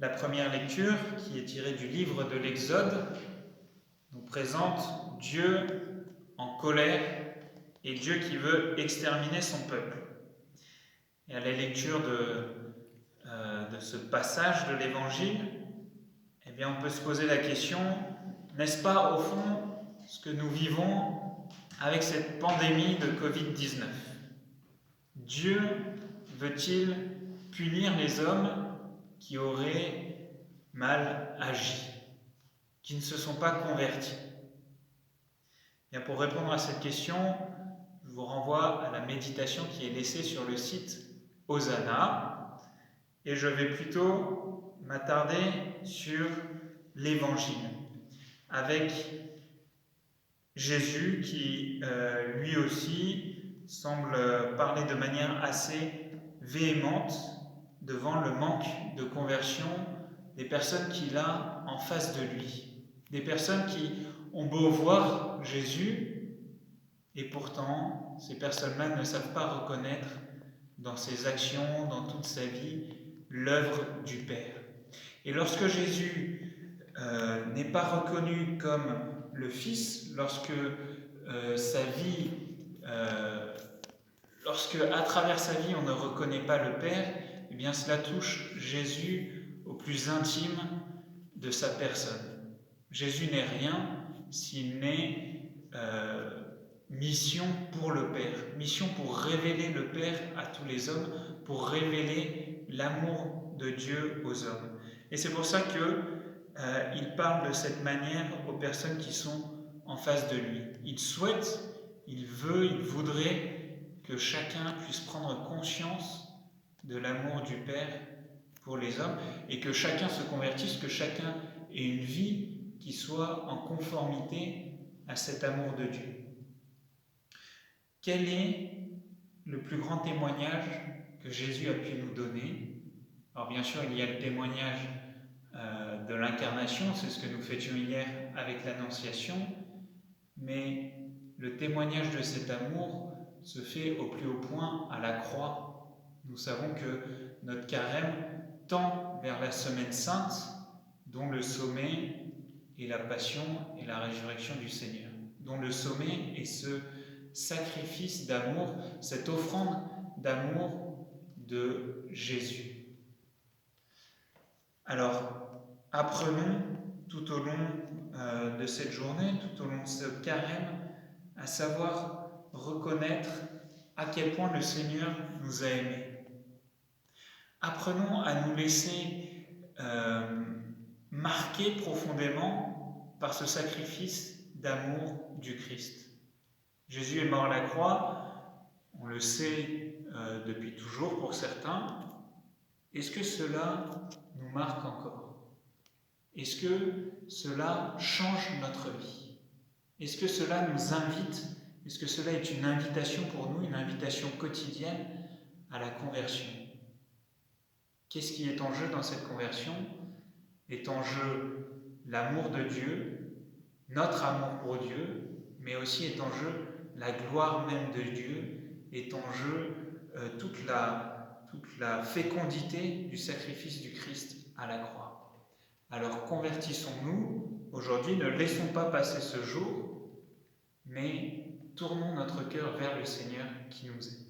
La première lecture, qui est tirée du livre de l'Exode, nous présente Dieu en colère et Dieu qui veut exterminer son peuple. Et à la lecture de ce passage de l'Évangile, eh bien, on peut se poser la question, n'est-ce pas au fond ce que nous vivons avec cette pandémie de Covid-19 ? Dieu veut-il punir les hommes qui auraient mal agi, qui ne se sont pas convertis ? Bien, pour répondre à cette question, je vous renvoie à la méditation qui est laissée sur le site Hosanna, et je vais plutôt m'attarder sur l'Évangile, avec Jésus qui, lui aussi, semble parler de manière assez véhémente devant le manque de conversion des personnes qu'il a en face de lui. Des personnes qui ont beau voir Jésus, et pourtant, ces personnes-là ne savent pas reconnaître dans ses actions, dans toute sa vie, l'œuvre du Père. Et lorsque Jésus n'est pas reconnu comme le Fils, lorsque sa vie, lorsque à travers sa vie on ne reconnaît pas le Père, eh bien cela touche Jésus au plus intime de sa personne. Jésus n'est rien s'il n'est mission pour le Père, mission pour révéler le Père à tous les hommes, pour révéler l'amour de Dieu aux hommes. Et c'est pour ça qu'il parle de cette manière aux personnes qui sont en face de lui. Il souhaite, il voudrait que chacun puisse prendre conscience de l'amour du Père pour les hommes et que chacun se convertisse, que chacun ait une vie qui soit en conformité à cet amour de Dieu. Quel est le plus grand témoignage que Jésus a pu nous donner ? Alors bien sûr, il y a le témoignage de l'incarnation, c'est ce que nous fêtions hier avec l'Annonciation, mais le témoignage de cet amour se fait au plus haut point à la croix. Nous savons que notre carême tend vers la Semaine Sainte, dont le sommet est la passion et la résurrection du Seigneur, dont le sommet est ce sacrifice d'amour, cette offrande d'amour de Jésus. Alors, apprenons tout au long de cette journée, tout au long de ce carême, à savoir reconnaître à quel point le Seigneur nous a aimés. Apprenons à nous laisser marquer profondément par ce sacrifice d'amour du Christ. Jésus est mort à la croix, on le sait depuis toujours pour certains. Est-ce que cela nous marque encore ? Est-ce que cela change notre vie ? Est-ce que cela nous invite ? Est-ce que cela est une invitation pour nous, une invitation quotidienne à la conversion ? Qu'est-ce qui est en jeu dans cette conversion ? Est en jeu l'amour de Dieu, notre amour pour Dieu, mais aussi est en jeu la gloire même de Dieu, est en jeu toute la fécondité du sacrifice du Christ à la croix. Alors convertissons-nous aujourd'hui, ne laissons pas passer ce jour, mais tournons notre cœur vers le Seigneur qui nous aime.